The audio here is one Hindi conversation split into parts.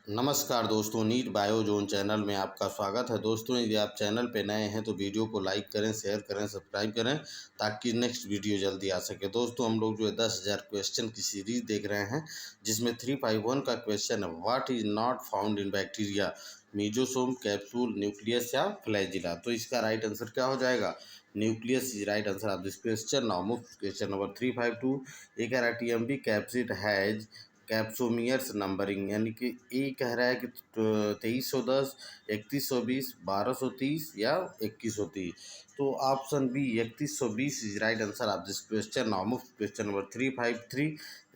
नमस्कार दोस्तों, नीट बायो जोन चैनल में आपका स्वागत है। दोस्तों, यदि आप चैनल पे नए हैं तो वीडियो को लाइक करें, शेयर करें, सब्सक्राइब करें ताकि नेक्स्ट वीडियो जल्दी आ सके। दोस्तों, हम लोग जो है 10,000 क्वेश्चन की सीरीज देख रहे हैं, जिसमें 351 का क्वेश्चन है, what is not found in bacteria, mesosome, capsule, nucleus या फ्लैजिला। तो इसका राइट आंसर क्या हो जाएगा? Nucleus is right answer of this question. Now move question number 352। ये कह रहा है TMV capsid has capsomeres numbering, यानी कि ए कह रहा है कि 2310, 3120, 1230 या 2130। तो option B 3120 is right answer of this question. Now move question number 353।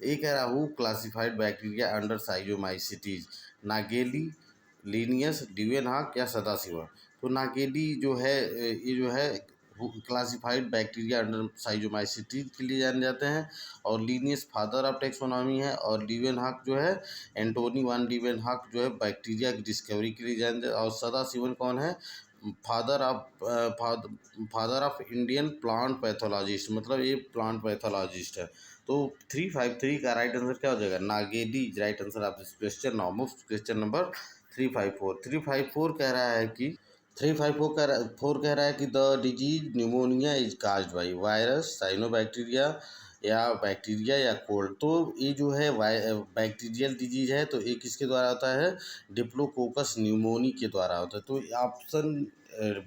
ए कह रहा हु classified bacteria under schizomycetes, Nageli, Linnaeus, Leeuwenhoek या सदाशिवा। तो नागेली जो है ये जो है क्लासिफाइड बैक्टीरिया अंडर साइजोमाइसिटीज के लिए जाने जाते हैं, और लीनियस फादर ऑफ टेक्सोनॉमी है, और लीवेनहॉक जो है एंटोनी वान लीवेनहॉक जो है बैक्टीरिया की डिस्कवरी के लिए जाने जाते हैं। और सदाशिवन कौन है? Father of Indian plant pathologist, मतलब ये प्लांट पैथोलॉजिस्ट है। तो 353 का राइट आंसर क्या हो जाएगा? नागेली right answer of this question. Now move question number 354। 354 कह रहा है कि 354 कह रहा है कि the disease pneumonia is caused by virus, cyanobacteria या कोल्ड। तो ये जो है बैक्टीरियल डिजीज है, तो ये किसके द्वारा होता है? डिप्लोकोकस न्यूमोनी के द्वारा होता है। तो option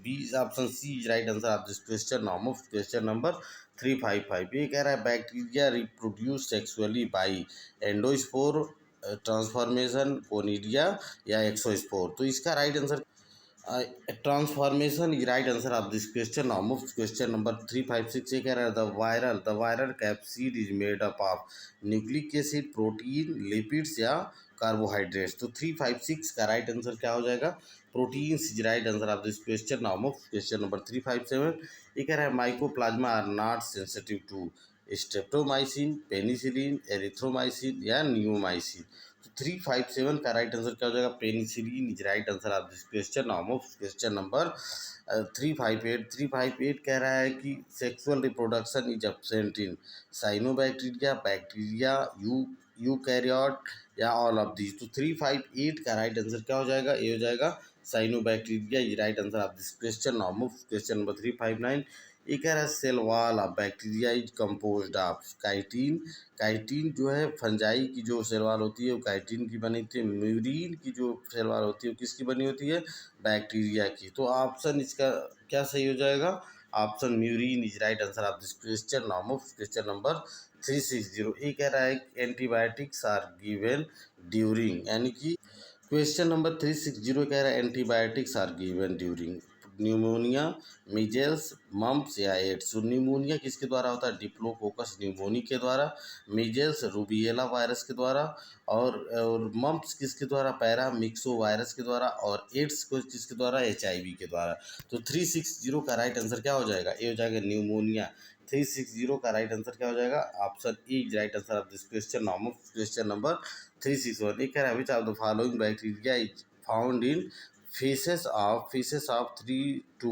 B, option C is right answer of this question. Now of question number 355। ये कह रहा है bacteria reproduce sexually by endospore, transformation, conidia या एक्सोस्पोर। तो इसका right answer transformation is right answer of this question. Now move question number 356। ये कह रहा है the viral capsid is made up of nucleic acid, protein, lipids या कार्बोहाइड्रेट्स। तो 356 का राइट आंसर क्या हो जाएगा? Proteins is right answer of this question. Now move question number 357। ये कह रहा है mycoplasma are not sensitive to streptomycin, penicillin, erythromycin या नियोमाइसिन। तो 357 का राइट आंसर क्या हो जाएगा? Penicillin is right answer of this question. Now move question number 358 कह रहा है कि sexual reproduction is absent in cyanobacteria, bacteria, eukaryote या ऑल ऑफ दीज। तो 358 का राइट आंसर क्या हो जाएगा? ये हो जाएगा cyanobacteria is right answer of this question. Now move question number 359। ये कह रहा है cell wall of bacteria is composed of chitin. Chitin जो है फंजाई की जो सेल वॉल होती है वो काइटिन की बनी होती है। म्यूरिन की जो सेल वॉल होती है वो किसकी बनी होती है? बैक्टीरिया की। तो ऑप्शन इसका क्या सही हो जाएगा? Option murein is right answer of this question. Now move question number 360। ये कह रहा है एंटीबायोटिक्स आर गिवन ड्यूरिंग, यानी कि क्वेश्चन नंबर 360 कह रहा है antibiotics are given during pneumonia, measles, mumps या एड्स। तो न्यूमोनिया किसके द्वारा होता है? डिप्लोकोकस न्यूमोनी के द्वारा, मीजल्स रूबिएला वायरस के द्वारा, और मम्प्स किसके द्वारा? पैरा मिक्सो वायरस के द्वारा, और एड्स को किसके द्वारा? HIV के द्वारा। तो 360 का राइट आंसर क्या हो जाएगा? ये हो जाएगा न्यूमोनिया। 360 का राइट आंसर क्या हो जाएगा? Option E right answer of this question. Now question number 361। ये कह रहा है which of the following bacteria is found in faeces of 3 to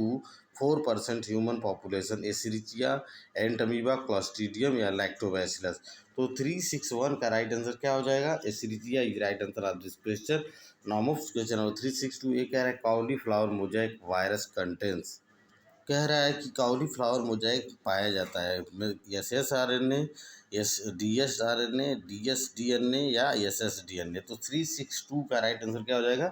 4% human population, Escherichia, Entamoeba, Clostridium या लैक्टोबैसिलस। तो 361 का राइट आंसर क्या हो जाएगा? Escherichia is right answer of this question. Now question number 362। ये कह रहा है कॉलीफ्लावर मोजाइक वायरस कंटेंस, कह रहा है कि कॉलीफ्लावर मोजाइक पाया जाता है SSRNA, DSRNA, DSDNA या SSDNA। तो 362 का राइट आंसर क्या हो जाएगा?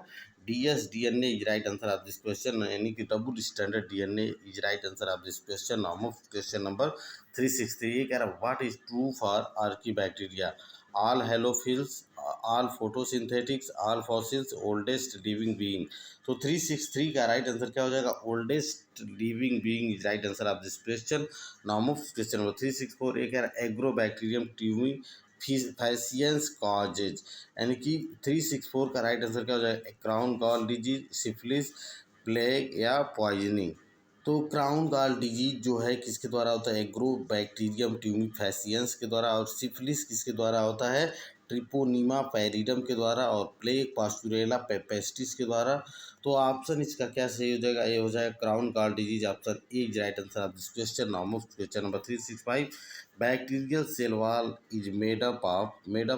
DSDNA is right answer of this question, यानी कि double standard DNA is right answer of this question. Now question number 363। ये कह रहा है what is true for archaebacteria, all halophiles, all photosynthetics, all fossils, oldest living being. तो 363 का राइट आंसर क्या हो जाएगा? Oldest living being is right answer of this question. Now move question number 364। एक है एग्रोबैक्टीरियम ट्यूमी फैसियंस कॉजेज, यानी कि 364 का राइट आंसर क्या हो जाएगा? Crown gall disease, syphilis, plague या पॉइजनिंग। तो क्राउन गॉल डिजीज जो है किसके द्वारा होता है? एग्रोबैक्टीरियम ट्यूमिफैसियंस के द्वारा, और सिफिलिस किसके द्वारा होता है? ट्रिपोनीमा पैरिडम के द्वारा, और प्लेग पास्चुरेला पेस्टिस के द्वारा। तो ऑप्शन इसका क्या सही हो जाएगा? ये हो जाएगा crown gall disease, option A is right answer of this question. Now question number 365। Bacterial cell wall is made up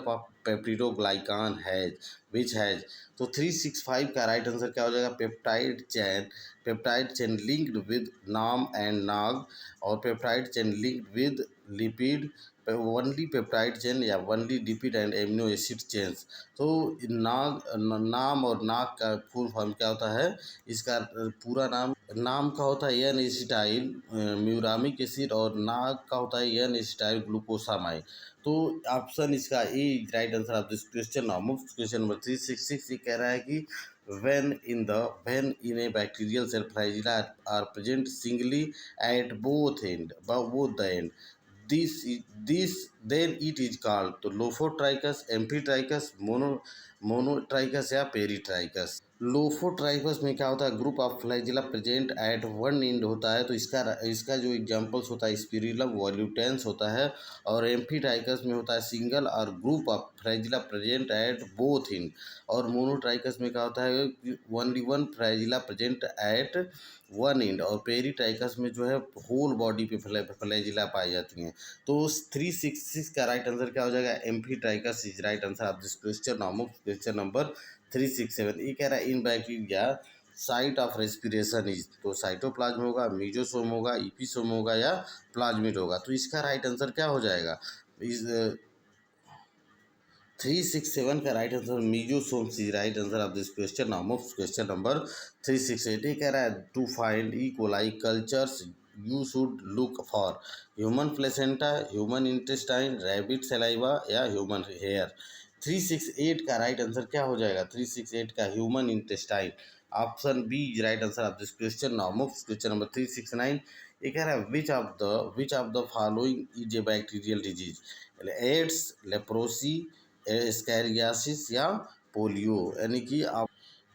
of peptidoglycan has which has. तो 365 का राइट आंसर क्या हो जाएगा? Peptide chain linked with NAM and NAG, और peptide chain linked with lipid, only peptide chain या only lipid and amino acid chains. तो नाम और नाग का फुल फॉर्म क्या होता है? इसका पूरा नाम का होता है एन एसिटाइल म्यूरामिक एसिड, और नाग का होता है एन एसिटाइल ग्लूकोसामाइड। तो ऑप्शन इसका A right answer of this question. Now move question number 366। ये कह रहा है कि when in a bacterial cell flagella are present singly at both the end, this then it is called तो लोफोट्राइकस, एम्फीट्राइकस, मोनोट्राइकस या पेरीट्राइकस। लोफोट्राइकस में क्या होता है? Group of flagella present at one and होता है, तो इसका जो एग्जांपल्स होता है स्पिरुलम वॉल्यूटेंस होता है। और एम्फीट्राइकस में होता है सिंगल और group of flagella present at both and. और मोनोट्राइकस में क्या होता है? Only one flagella present at one and. और पेरीट्राइकस में जो है होल बॉडी पे फ्लैजिला पाई जाती हैं। तो 366 का राइट आंसर क्या हो जाएगा? Amphitrichous is right answer of this question. Now question number 367। ये कह रहा है इन bacteria site of respiration is, तो साइटोप्लाज्म होगा, मीजोसोम होगा, इपीसोम होगा या प्लाज्मिड होगा। तो इसका राइट आंसर क्या हो जाएगा? इस 367 का right answer mesosomes is right answer of this question. Now move question number 368। ये कह रहा है to find E coli cultures you should look for human placenta, human intestine, rabbit saliva या ह्यूमन हेयर। 368 का राइट आंसर क्या हो जाएगा? 368 का human intestine. Option B is right answer of this question. Now move question number 369। ये कह रहा है which of the following is a bacterial disease? AIDS, leprosy, ascariasis या पोलियो। यानी कि आप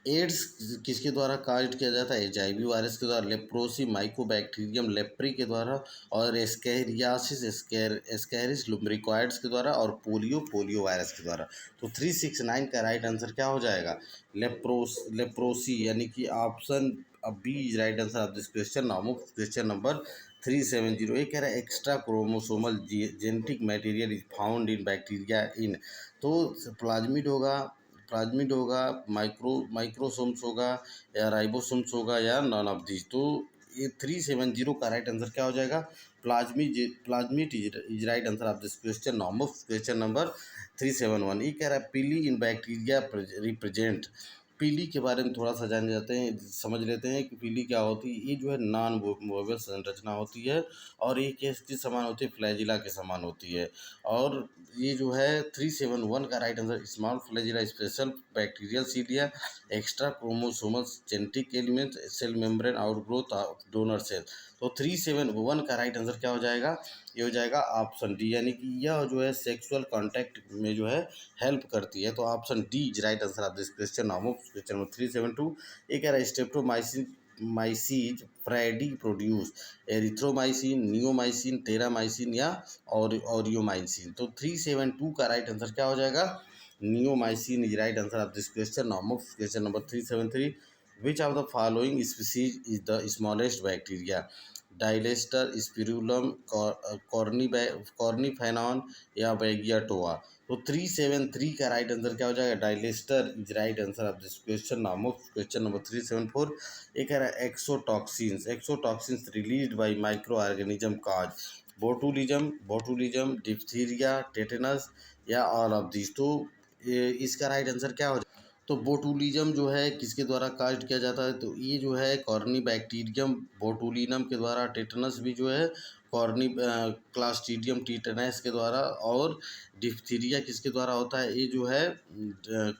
एड्स किसके द्वारा काज किया जाता है? एचआईवी वायरस के द्वारा, लेप्रोसी माइकोबैक्टीरियम लेप्री के द्वारा, और स्कैरियासिस स्कैरिस लुम्ब्रिकॉइड्स के द्वारा, और पोलियो वायरस के द्वारा। तो 369 का राइट आंसर क्या हो जाएगा? लेप्रोसी, यानी कि option B is right answer of this question. Now question number 370। ये कह रहा है extra chromosomal genetic material is found in bacteria in. तो प्लाज्मिड होगा, माइक्रोसोम्स होगा या राइबोसोम्स होगा या नॉन ऑफ दिस। तो ये 370 का राइट आंसर क्या हो जाएगा? Plasmid is right answer of this question. Now question number 371। ये कह रहा है पीली इन बैक्टीरिया रिप्रेजेंट। पीली के बारे में थोड़ा सा जान जाते हैं, समझ लेते हैं कि पीली क्या होती है। ये जो है नॉन मूवेबल संरचना होती है, और ये किसके समान होती है? फ्लैजिला के समान होती है। और ये जो है 371 का right answer small flagella, special bacterial cilia, extra chromosomal genetic element, cell membrane, outgrowth of donor cell. तो 371 का राइट आंसर क्या हो जाएगा? ये हो जाएगा ऑप्शन डी, यानी कि यह जो है सेक्सुअल कॉन्टैक्ट में जो है हेल्प करती है। तो option D is right answer of this question. Now question number 372। ये कह रहा है streptomycin myces fradiae produce erythromycin, neomycin, terramycin या ऑरियोमाइसिन। तो 372 का राइट आंसर क्या हो जाएगा? Neomycin is right answer of this question. Now question number 373। Which of the following species is the smallest bacteria? Dialister, Spirillum, कॉर्नीफेनॉन या बैगियाटोआ। तो 373 का राइट आंसर क्या हो जाएगा? Dialister is right answer of this question. Now question number 374। ये कह रहा है exotoxins released by micro organism cause botulism, diphtheria, tetanus या ऑल ऑफ दिस। तो इसका राइट आंसर क्या हो जाएगा? तो बोटुलिज्म जो है किसके द्वारा काज किया जाता है? तो ये जो है कॉर्नी बैक्टीरियम बोटुलिनम के द्वारा, टेटनस भी जो है कॉर्नी क्लास्ट्रीडियम टीटनस के द्वारा, और डिप्थीरिया किसके द्वारा होता है? ये जो है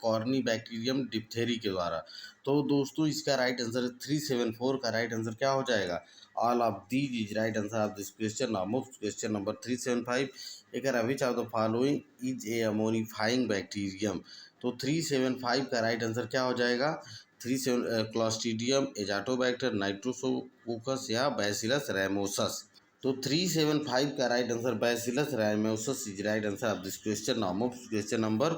कॉर्नी बैक्टीरियम डिप्थेरी के द्वारा। तो दोस्तों इसका राइट आंसर 374 का राइट आंसर क्या हो जाएगा? All of these is right answer of this question. Now question number 375। एक which of the following is a ammonifying bacterium? तो 375 का राइट आंसर क्या हो जाएगा? 37 क्लॉस्ट्रीडियम, एजाटोबैक्टर, नाइट्रोसोकोकस या बैसिलस रैमोसस। तो 375 का right answer Bacillus ramosus is right answer of this question. Now question number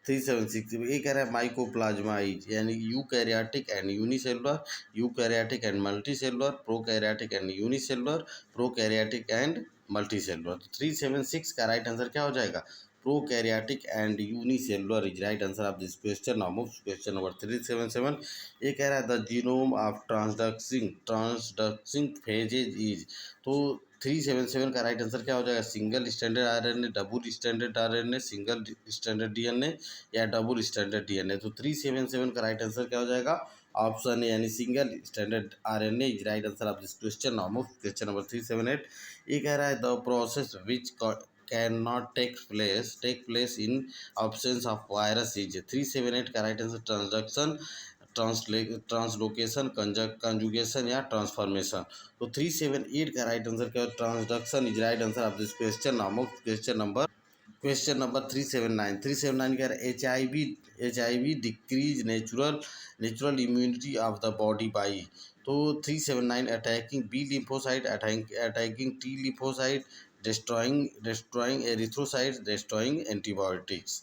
376। ये कह रहा है माइकोप्लाज्माइड, यानी eukaryotic and unicellular, eukaryotic and multicellular, prokaryotic and unicellular, prokaryotic and multicellular. तो 376 का राइट आंसर क्या हो जाएगा? Prokaryotic and unicellular is right answer of this question. Now move question number 377। ये कह रहा है the genome of transducing phages is. तो 377 का राइट आंसर क्या हो जाएगा? Single standard RNA, double standard RNA, single standard DNA या डबल स्टैंडर्ड डीएनए। तो 377 का राइट आंसर क्या हो जाएगा? ऑप्शन ए यानी single standard RNA is right answer of this question. Now move question number 378। ये कह रहा है the process which can not take place in options of virus is. 378 का right answer transduction, translocation, conjugation या ट्रांसफॉर्मेशन। तो 378 का राइट आंसर क्या है? Transduction is right answer of this question. Now question number 379। 379 कह रहा है H I V decrease natural immunity of the body by. तो 379 attacking B lymphocyte, attacking T lymphocyte, destroying erythrocytes, destroying antibodies.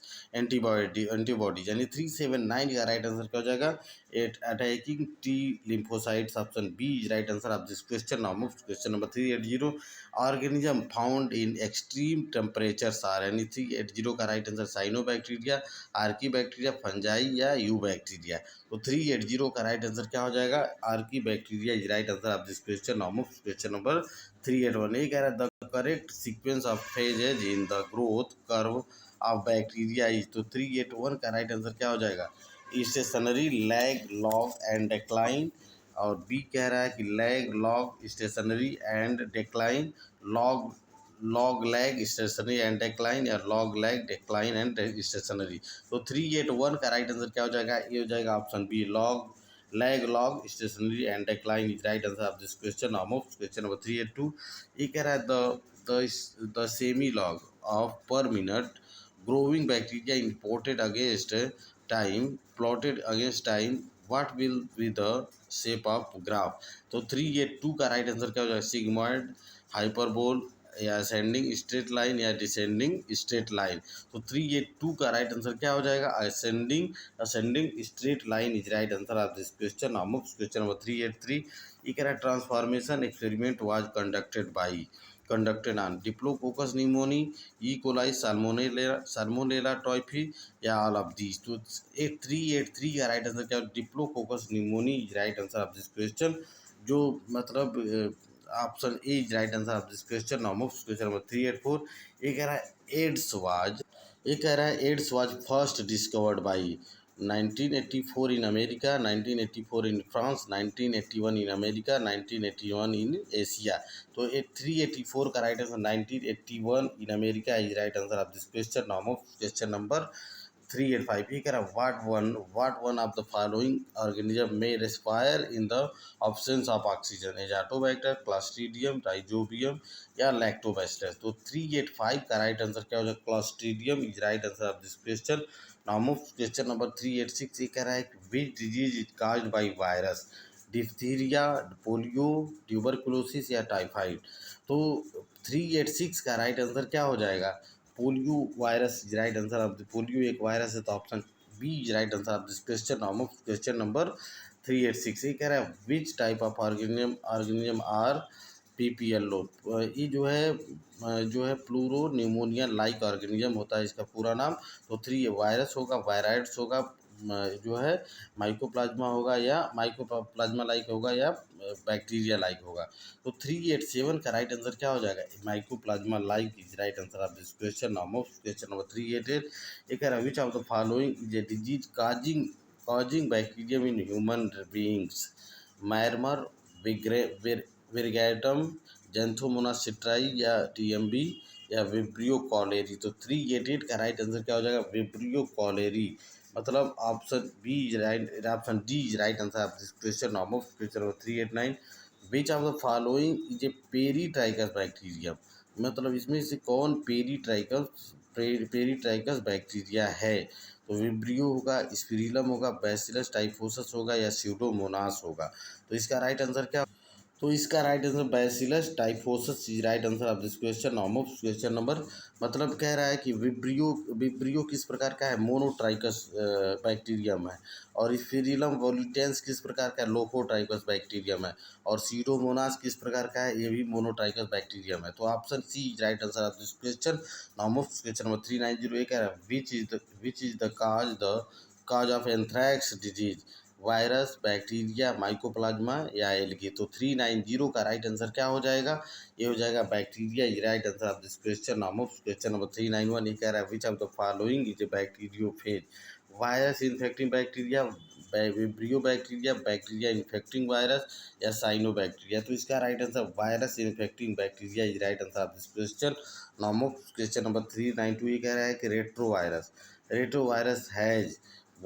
यानी 379 का राइट आंसर क्या हो जाएगा? At attacking T lymphocytes, option B is right answer of this question. Now move question number 380। Organism found in extreme temperatures are. यानी 380 का right answer cyanobacteria, archaebacteria, fungi या यू बैक्टीरिया। तो 380 का राइट आंसर क्या हो जाएगा? Archie bacteria is right answer of this question. Now move question number 381। ये कह रहा है the correct sequence of phages in the growth curve of bacteria is. तो 381 का राइट आंसर क्या हो जाएगा? Stationary, lag, log and decline. और बी कह रहा है कि lag, log, stationary and decline, log log lag stationary and decline या log lag decline and stationary. तो 381 का राइट आंसर क्या हो जाएगा? ये हो जाएगा option B log lag, log, stationary and decline is right answer of this question. Now move question number 382। ये कह रहा है the semi log of per minute growing bacteria imported against time, plotted against time, what will be the shape of graph। तो 382 का राइट आंसर क्या हो जाएगा? सिग्मॉइड, हाइपरबोल या असेंडिंग स्ट्रेट लाइन या डिसेंडिंग स्ट्रेट लाइन। तो 382 का राइट आंसर क्या हो जाएगा? Ascending straight line is right answer of this question. Now move question number 383। ये कह रहा है transformation experiment was conducted on diplococcus pneumoniae, E coli, salmonella typhi या ऑल ऑफ दीज। तो 383 का राइट आंसर क्या है? Diplococcus pneumoniae is right answer of this question. जो मतलब option A is right answer of this question. Now move question number 384। ये कह रहा है AIDS was first discovered by 1984 in America, 1984 in France, 1981 in America, 1981 in Asia। तो 384 का right answer 1981 in America is right answer of this question. Now move question number 385। ये कह रहा है what one of the following organism may respire in the options of oxygen? Azotobacter, Clostridium, Rhizobium या लैक्टोबैसिलस। तो 385 का राइट आंसर क्या हो जाएगा? Clostridium is right answer of this question. Now move question number 386। ये कह रहा है which disease is caused by virus? Diphtheria, polio, tuberculosis या टाइफाइड। तो 386 का राइट आंसर क्या हो जाएगा? Polio virus is right answer of the polio एक वायरस है। तो option B is right answer of this question. Now move question number 386। ये कह रहा है which type of organism are PPLO. ये जो है प्लूरो न्यूमोनिया लाइक ऑर्गेनिज्म होता है इसका पूरा नाम। तो 3 वायरस होगा, वायराइड्स होगा, जो है माइकोप्लाज्मा होगा या माइकोप्लाज्मा लाइक होगा या बैक्टीरिया लाइक होगा। तो 387 का राइट आंसर क्या हो जाएगा? Mycoplasma like is right answer of this question. Now move question number 388। ये कह रहा है which of the following is a disease causing bacterium in human beings? मायरमर, विरगैटम, जेंथोमोनास सिट्राई या टीएमबी या विब्रियो कॉलेरी। तो 388 का राइट आंसर क्या हो जाएगा? Vibrio cholerae. मतलब option D is right answer of this question. Now move question number 389। Which of the following is A peritrichous bacterium? मतलब इसमें से कौन पेरीट्राइकस बैक्टीरिया है? तो विब्रियो होगा, स्पिरिलम होगा, बैसिलस टाइफोसस होगा या स्यूडोमोनास होगा। तो इसका राइट आंसर क्या? तो इसका right answer bacillus टाइफोसस is right answer of this question. Normal question number, मतलब कह रहा है कि विब्रियो विब्रियो किस प्रकार का है, मोनोट्राइकस बैक्टीरियम है। और इफिरिलम वोल्यूटेंस किस प्रकार का है, लोकोट्राइकस बैक्टीरियम है। और सीडोमोनास किस प्रकार का है, ये भी मोनोट्राइकस बैक्टीरियम है। तो option C is right answer of this question. Normal question number 390 कह रहा है which is the cause of anthrax disease, virus, bacteria, mycoplasma या एलगी। तो 390 का राइट आंसर क्या हो जाएगा, ये हो जाएगा bacteria is right answer of this question. नाम ऑफ क्वेश्चन नंबर 391 ये कह रहा है which of the following is A bacteriophage, virus infecting bacteria, vibrio bacteria, bacteria infecting virus या साइनो बैक्टीरिया। तो इसका right answer virus infecting bacteria is right answer of this question. नाम ऑफ क्वेश्चन नंबर 392 ये कह रहा है कि retrovirus has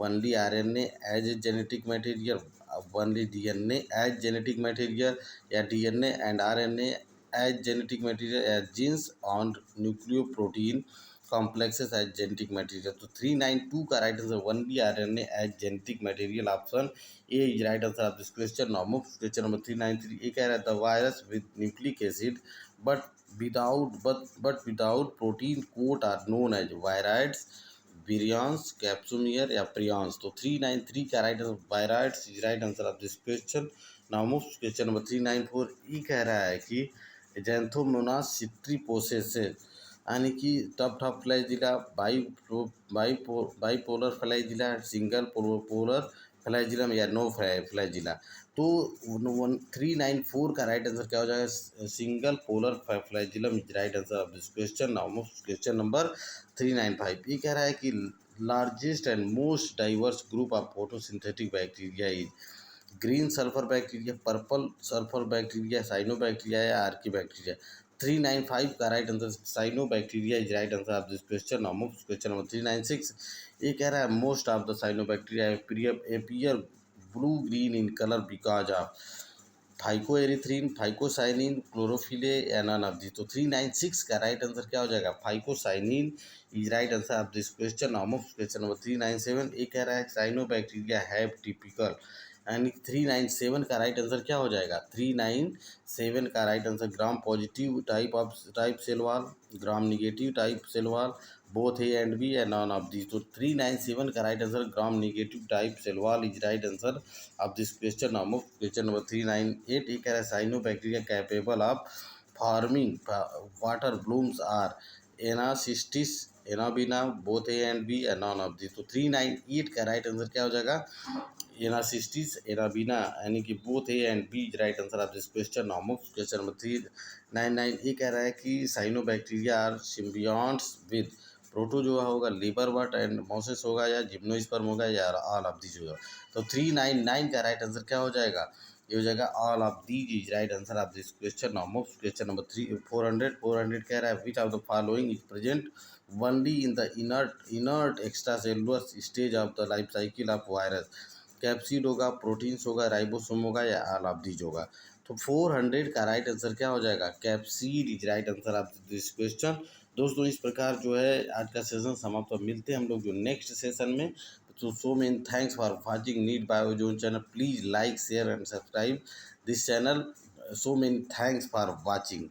only RNA as a genetic material, only DNA as genetic material, या DNA and RNA as genetic material, as genes on nucleoprotein complexes as genetic material। तो 392 का right answer only RNA as genetic material, option A is right answer of this question. Normal question number 393 ये कह रहा है the virus with nucleic acid but without protein coat are known as viroids, virions, capsomere या प्रियंस। तो 393 का right answer viroids is right answer of this question. Now question number 394 ये कह रहा है कि जैंथोमोनास सिट्रीपोसेसेस, यानी कि tuft flagella, bipolar flagella, single polar flagellum या नो फ्लैजिला। तो 394 का राइट आंसर क्या हो जाएगा, single polar flagellum is right answer of this question. Now question number 395 ये कह रहा है कि largest and most diverse group of photosynthetic bacteria is green sulphur bacteria, purple sulphur bacteria, cyanobacteria या आर्की बैक्टीरिया। 395 का right answer cyanobacteria is right answer of this question. Question number 396 ये कह रहा है most of the cyanobacteria appear blue green in colour because of phycoerythrin, phycocyanin, chlorophyll या नन ऑफ दी। तो 396 का राइट आंसर क्या हो जाएगा, phycocyanin is right answer of this question. Question number 397 ये कह रहा है साइनो बैक्टीरिया हैव टिपिकल, यानी 397 का राइट आंसर क्या हो जाएगा, 397 का right answer gram positive type cell wall, gram negative type cell wall, both A and B या नॉन ऑफ दिस। तो 397 का right answer gram negative type cell wall is right answer of this question. Question number 398 ये कह रहा है cyanobacteria capable of forming water blooms are Anacystis, Anabaena, both A and B या नॉन ऑफ दिस। तो 398 का राइट आंसर क्या हो जाएगा, एनासिस्टिस, एनाबिना, यानी कि both A and B is right answer of this question. Question number 399 ये कह रहा है कि cyanobacteria are symbionts with, protozoa होगा, लीवर बट एंड मोसेस होगा या जिम्नोस्पर्म होगा या ऑल ऑफ दिस होगा। तो 399 का राइट आंसर क्या हो जाएगा, ये हो जाएगा all of these is right answer of this question. Question number 400 कह रहा है which of the following is present only in the inert extra cellular stage of the life cycle of virus, capsid होगा, प्रोटीन्स होगा, राइबोसोम होगा या ऑल ऑफ दीज होगा। तो 400 का राइट आंसर क्या हो जाएगा, capsid is right answer of this question. दोस्तों इस प्रकार जो है आज का सेशन समाप्त, अब मिलते हैं हम लोग जो नेक्स्ट सेशन में। तो so many thanks for watching NEET Biozone channel, please like share and subscribe this channel. So many thanks for watching.